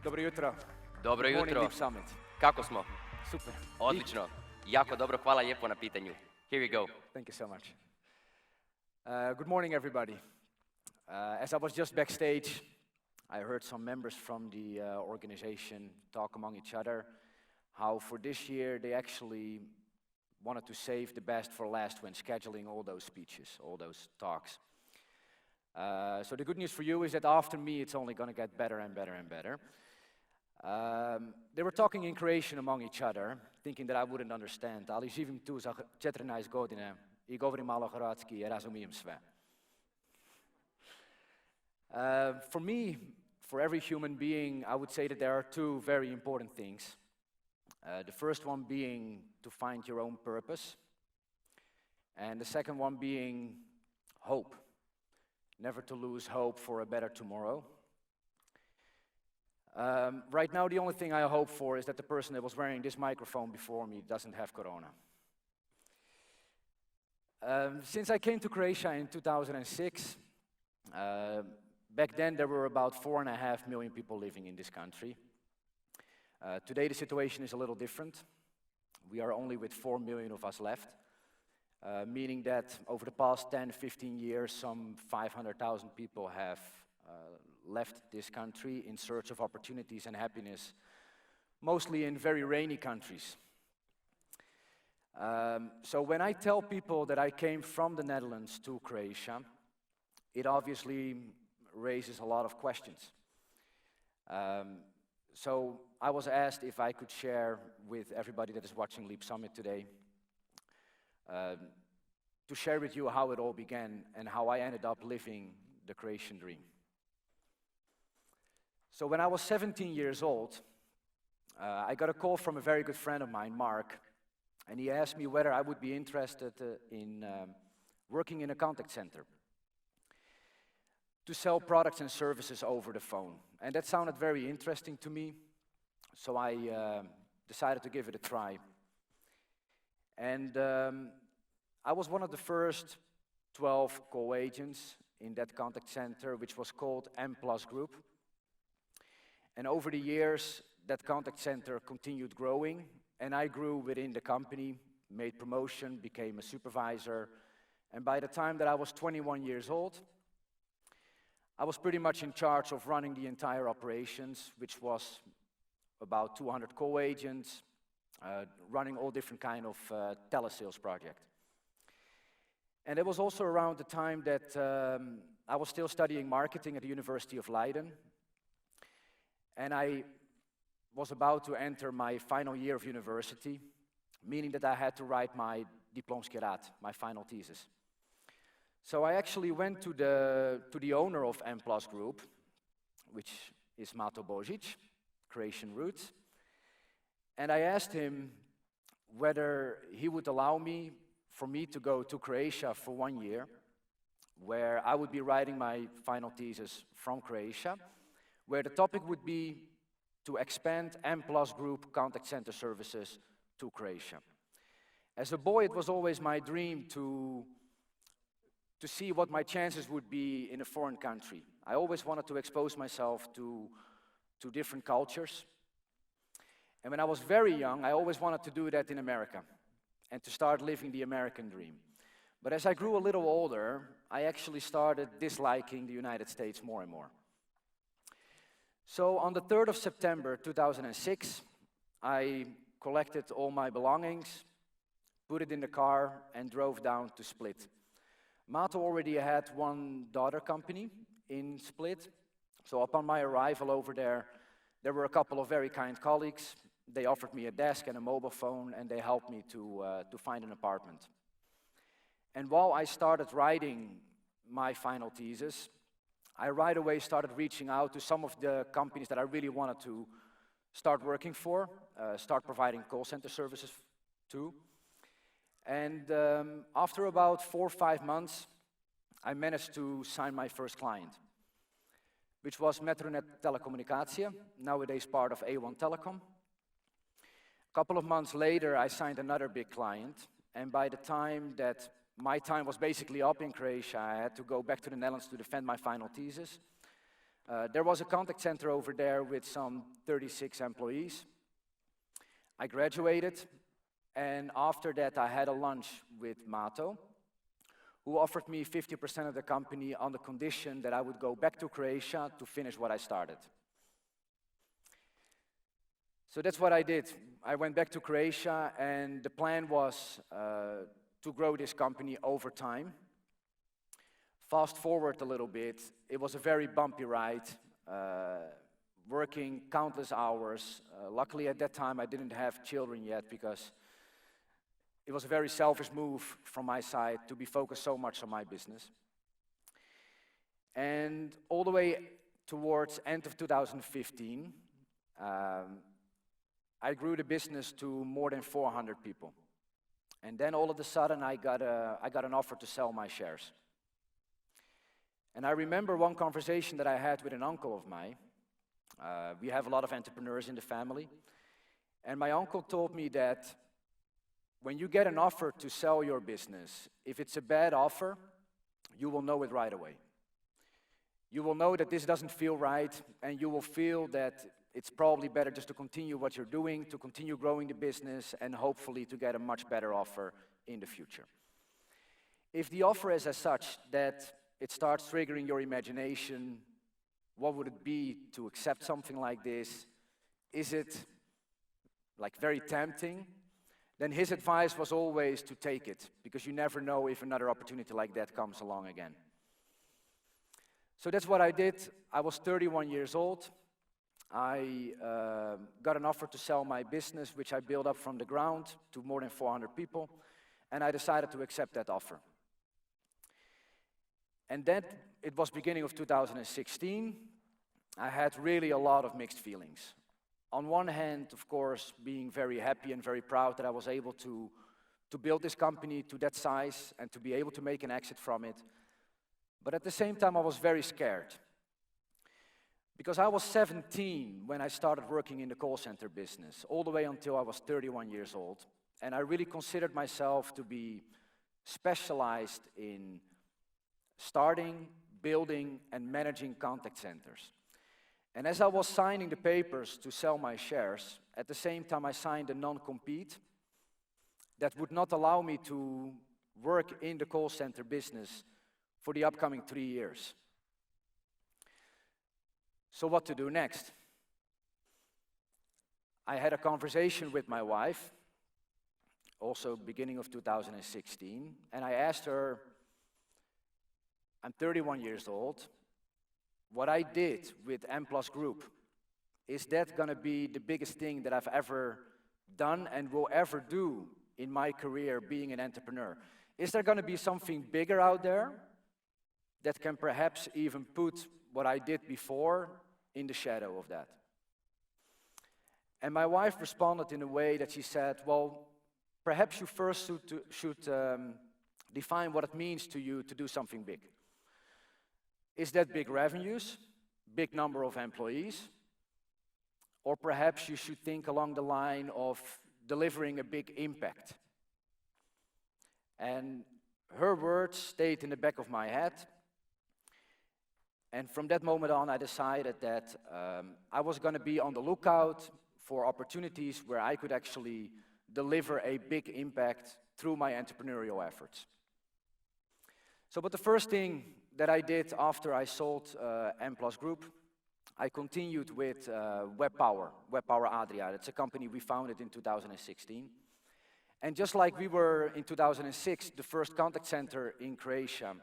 Dobro jutro. Dobro Good morning, jutro. Leap Summit. Kako smo? Super. Odlično. Jako dobro, hvala lijepo na pitanju. Here we go. Thank you so much. Good morning, everybody. As I was just backstage, I heard some members from the organization talk among each other how for this year they actually wanted to save the best for last when scheduling all those speeches, all those talks. So the good news for you is that after me, it's only going to get better and better and better. They were talking in Croatian among each other, thinking that I wouldn't understand. Ali živim tu za 14 godine I govorim malo hrvatski I razumijem sve. For me, for every human being, I would say that there are two very important things. The first one being to find your own purpose, and the second one being hope. Never to lose hope for a better tomorrow. Right now, the only thing I hope for is that the person that was wearing this microphone before me doesn't have corona. Since I came to Croatia in 2006, back then there were about 4.5 million people living in this country. Today the situation is a little different. We are only with 4 million of us left, meaning that over the past 10, 15 years, some 500,000 people have left this country in search of opportunities and happiness, mostly in very rainy countries. So when I tell people that I came from the Netherlands to Croatia, it obviously raises a lot of questions. So I was asked if I could share with everybody that is watching Leap Summit today, to share with you how it all began and how I ended up living the Croatian dream. So when I was 17 years old, I got a call from a very good friend of mine, Mark, and he asked me whether I would be interested in working in a contact center to sell products and services over the phone. And that sounded very interesting to me, so I decided to give it a try. And I was one of the first 12 call agents in that contact center, which was called M+ Group. And over the years, that contact center continued growing, and I grew within the company, made promotion, became a supervisor, and by the time that I was 21 years old, I was pretty much in charge of running the entire operations, which was about 200 call agents, running all different kind of telesales project. And it was also around the time that I was still studying marketing at the University of Leiden, and I was about to enter my final year of university, meaning that I had to write my diplomski rad, my final thesis. So I actually went to the owner of M+ Group, which is Mato Božić, Croatian roots, and I asked him whether he would allow me to go to Croatia for 1 year, where I would be writing my final thesis from Croatia, where the topic would be to expand M+ Group contact center services to Croatia. As a boy, it was always my dream to see what my chances would be in a foreign country. I always wanted to expose myself to different cultures. And when I was very young, I always wanted to do that in America and to start living the American dream. But as I grew a little older, I actually started disliking the United States more and more. So on the 3rd of September 2006, I collected all my belongings, put it in the car, and drove down to Split. Mato already had one daughter company in Split, so upon my arrival over there were a couple of very kind colleagues. They offered me a desk and a mobile phone, and they helped me to find an apartment. And while I started writing my final thesis, I right away started reaching out to some of the companies that I really wanted to start working for, start providing call center services to. And after about 4 or 5 months, I managed to sign my first client, which was Metronet Telecomunicatie, nowadays part of A1 Telecom. A couple of months later, I signed another big client, and by the time that my time was basically up in Croatia, I had to go back to the Netherlands to defend my final thesis. There was a contact center over there with some 36 employees. I graduated, and after that I had a lunch with Mato, who offered me 50% of the company on the condition that I would go back to Croatia to finish what I started. So that's what I did. I went back to Croatia, and the plan was to grow this company over time. Fast forward a little bit, it was a very bumpy ride, working countless hours. Luckily at that time I didn't have children yet, because it was a very selfish move from my side to be focused so much on my business. And all the way towards end of 2015, I grew the business to more than 400 people. And then all of a sudden I got an offer to sell my shares. And I remember one conversation that I had with an uncle of mine. We have a lot of entrepreneurs in the family. And my uncle told me that when you get an offer to sell your business, if it's a bad offer, you will know it right away. You will know that this doesn't feel right, and you will feel that it's probably better just to continue what you're doing, to continue growing the business, and hopefully to get a much better offer in the future. If the offer is as such that it starts triggering your imagination, what would it be to accept something like this? Is it like very tempting? Then his advice was always to take it, because you never know if another opportunity like that comes along again. So that's what I did. I was 31 years old. I got an offer to sell my business, which I built up from the ground to more than 400 people, and I decided to accept that offer. And then it was beginning of 2016. I had really a lot of mixed feelings. On one hand, of course, being very happy and very proud that I was able to build this company to that size and to be able to make an exit from it. But at the same time, I was very scared. Because I was 17 when I started working in the call center business, all the way until I was 31 years old. And I really considered myself to be specialized in starting, building, and managing contact centers. And as I was signing the papers to sell my shares, at the same time I signed a non-compete that would not allow me to work in the call center business for the upcoming 3 years. So what to do next? I had a conversation with my wife, also beginning of 2016, and I asked her, I'm 31 years old, what I did with M+ Group, is that gonna be the biggest thing that I've ever done and will ever do in my career being an entrepreneur? Is there gonna be something bigger out there that can perhaps even put what I did before in the shadow of that? And my wife responded in a way that she said, well, perhaps you first should define what it means to you to do something big. Is that big revenues, big number of employees? Or perhaps you should think along the line of delivering a big impact. And her words stayed in the back of my head. And from that moment on, I decided that I was going to be on the lookout for opportunities where I could actually deliver a big impact through my entrepreneurial efforts. So, but the first thing that I did after I sold M+ Group, I continued with WebPower Adria. It's a company we founded in 2016. And just like we were in 2006, the first contact center in Croatia,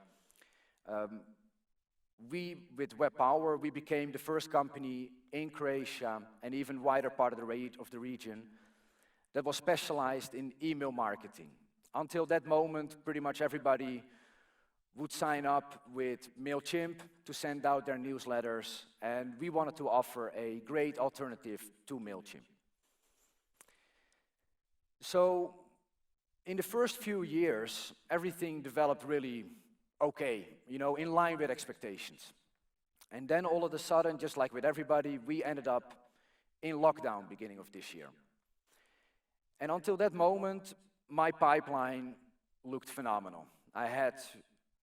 with WebPower, we became the first company in Croatia and even wider part of the region that was specialized in email marketing. Until that moment, pretty much everybody would sign up with MailChimp to send out their newsletters, and we wanted to offer a great alternative to MailChimp. So, in the first few years, everything developed really okay, in line with expectations. And then all of a sudden, just like with everybody, we ended up in lockdown beginning of this year. And until that moment, my pipeline looked phenomenal. I had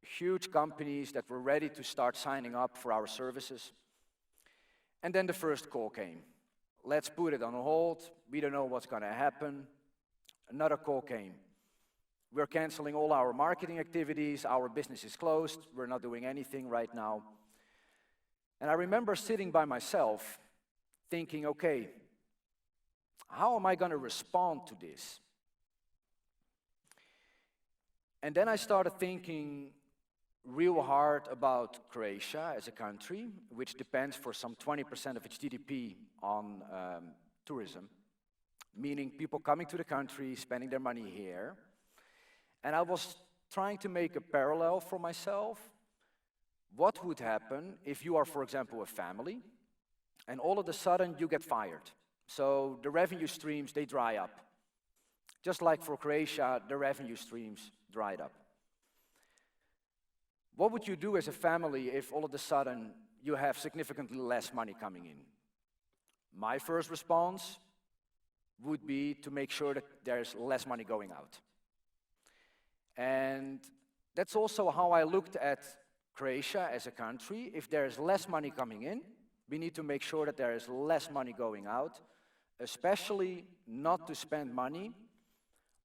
huge companies that were ready to start signing up for our services. And then the first call came. Let's put it on hold. We don't know what's going to happen. Another call came. We're canceling all our marketing activities. Our business is closed. We're not doing anything right now. And I remember sitting by myself thinking, okay, how am I going to respond to this? And then I started thinking real hard about Croatia as a country, which depends for some 20% of its GDP on tourism, meaning people coming to the country, spending their money here. And I was trying to make a parallel for myself. What would happen if you are, for example, a family, and all of a sudden you get fired? So the revenue streams, they dry up. Just like for Croatia, the revenue streams dried up. What would you do as a family if all of a sudden you have significantly less money coming in? My first response would be to make sure that there's less money going out. And that's also how I looked at Croatia as a country. If there's less money coming in, we need to make sure that there is less money going out, especially not to spend money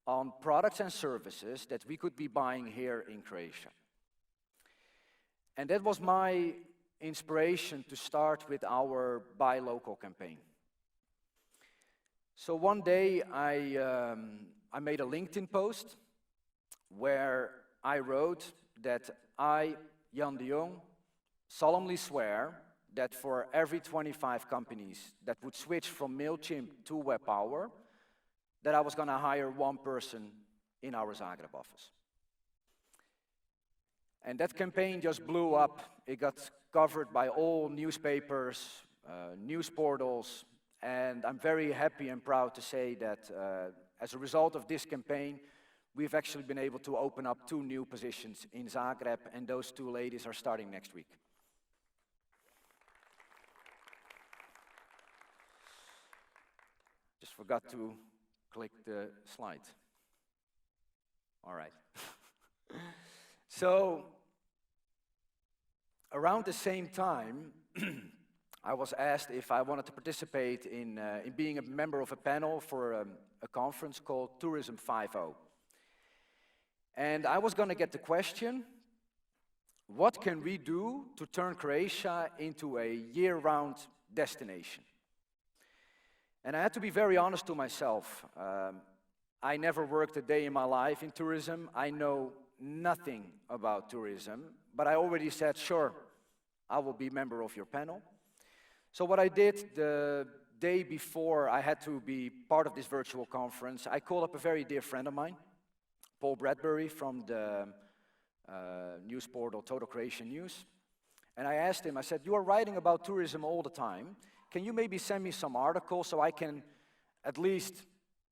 on products and services that we could be buying here in Croatia. And that was my inspiration to start with our Buy Local campaign. So one day I made a LinkedIn post where I wrote that I, Jan de Jong, solemnly swear that for every 25 companies that would switch from MailChimp to WebPower, that I was going to hire one person in our Zagreb office. And that campaign just blew up. It got covered by all newspapers, news portals, and I'm very happy and proud to say that as a result of this campaign, we've actually been able to open up 2 new positions in Zagreb, and those 2 ladies are starting next week. Just forgot to click the slide. All right. So, around the same time, I was asked if I wanted to participate in being a member of a panel for a conference called Tourism 5.0. And I was going to get the question, what can we do to turn Croatia into a year-round destination? And I had to be very honest to myself. I never worked a day in my life in tourism. I know nothing about tourism, but I already said, sure, I will be a member of your panel. So what I did the day before I had to be part of this virtual conference, I called up a very dear friend of mine, Paul Bradbury from the news portal Total Croatian News. And I asked him, I said, you are writing about tourism all the time. Can you maybe send me some articles so I can at least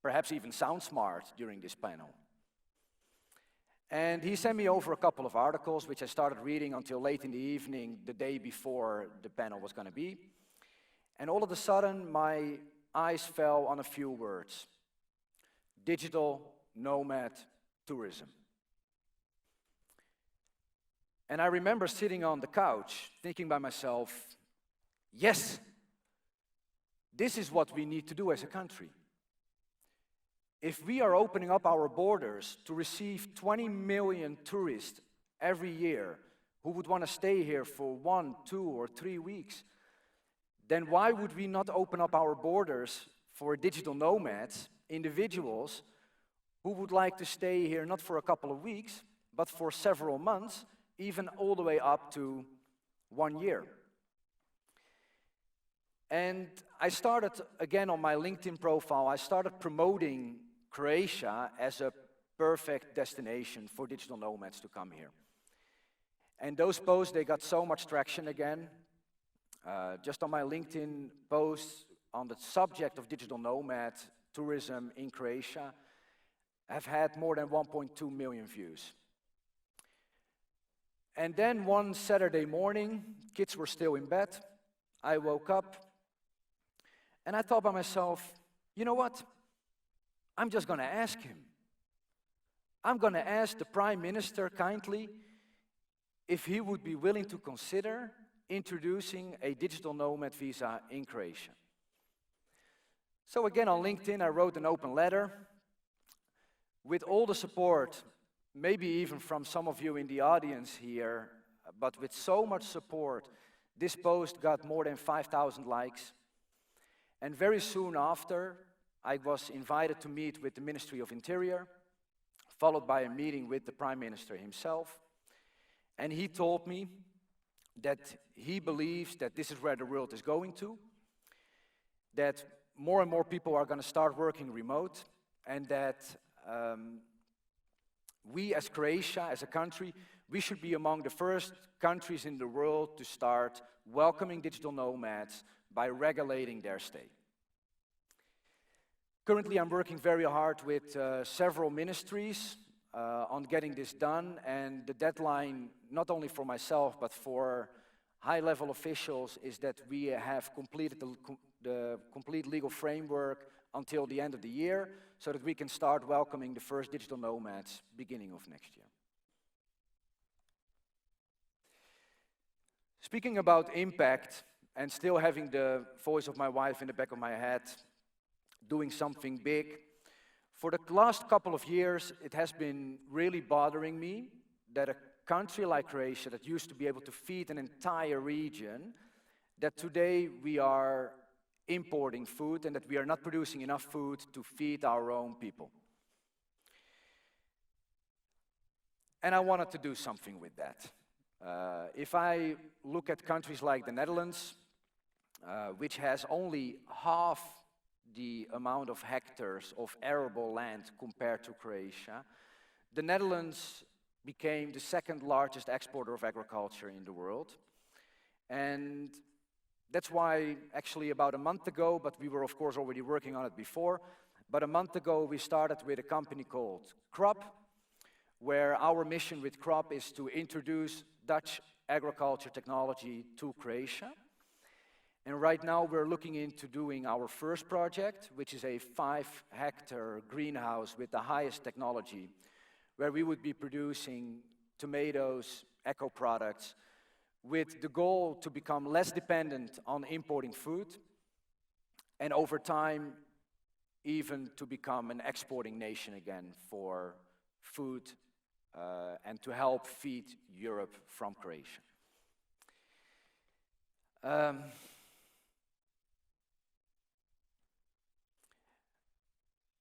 perhaps even sound smart during this panel? And he sent me over a couple of articles, which I started reading until late in the evening, the day before the panel was going to be. And all of a sudden, my eyes fell on a few words. Digital nomad tourism. And I remember sitting on the couch, thinking by myself, yes, this is what we need to do as a country. If we are opening up our borders to receive 20 million tourists every year who would want to stay here for 1, 2, or 3 weeks, then why would we not open up our borders for digital nomads, individuals who would like to stay here not for a couple of weeks, but for several months, even all the way up to 1 year? And I started, again on my LinkedIn profile, I started promoting Croatia as a perfect destination for digital nomads to come here. And those posts, they got so much traction again. Just on my LinkedIn posts on the subject of digital nomad tourism in Croatia, I've had more than 1.2 million views. And then one Saturday morning, kids were still in bed. I woke up and I thought by myself, you know what? I'm just going to ask him. I'm going to ask the Prime Minister kindly if he would be willing to consider introducing a digital nomad visa in Croatia. So again, on LinkedIn, I wrote an open letter with all the support, maybe even from some of you in the audience here, but with so much support, this post got more than 5,000 likes. And very soon after, I was invited to meet with the Ministry of Interior, followed by a meeting with the Prime Minister himself. And he told me that he believes that this is where the world is going to, that more and more people are going to start working remote, and that we as Croatia, as a country, we should be among the first countries in the world to start welcoming digital nomads by regulating their stay. Currently, I'm working very hard with several ministries on getting this done, and the deadline, not only for myself, but for high-level officials, is that we have completed the complete legal framework until the end of the year, so that we can start welcoming the first digital nomads beginning of next year. Speaking about impact, and still having the voice of my wife in the back of my head, doing something big, for the last couple of years, it has been really bothering me that a country like Croatia, that used to be able to feed an entire region, that today we are importing food and that we are not producing enough food to feed our own people. And I wanted to do something with that. If I look at countries like the Netherlands, which has only half the amount of hectares of arable land compared to Croatia, the Netherlands became the second largest exporter of agriculture in the world. And that's why, actually about a month ago, but we were of course already working on it before, but a month ago we started with a company called Crop, where our mission with Crop is to introduce Dutch agriculture technology to Croatia. And right now we're looking into doing our first project, which is a 5-hectare greenhouse with the highest technology, where we would be producing tomatoes, eco products, with the goal to become less dependent on importing food, and over time even to become an exporting nation again for food and to help feed Europe from Croatia.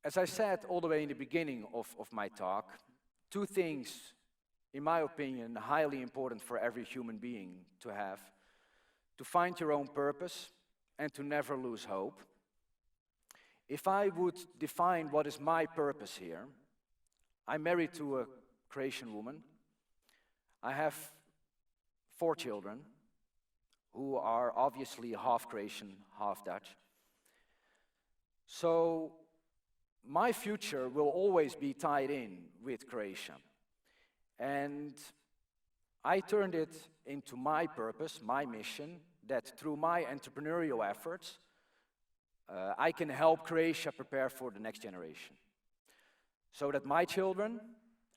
As I said all the way in the beginning of my talk, two things, in my opinion, highly important for every human being to have: to find your own purpose and to never lose hope. If I would define what is my purpose here, I'm married to a Croatian woman. I have 4 children who are obviously half Croatian, half Dutch. So my future will always be tied in with Croatia. And I turned it into my purpose, my mission, that through my entrepreneurial efforts, I can help Croatia prepare for the next generation. So that my children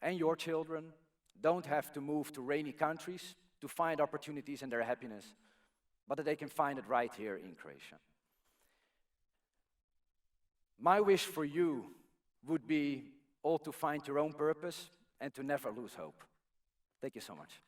and your children don't have to move to rainy countries to find opportunities and their happiness, but that they can find it right here in Croatia. My wish for you would be all to find your own purpose and to never lose hope. Thank you so much.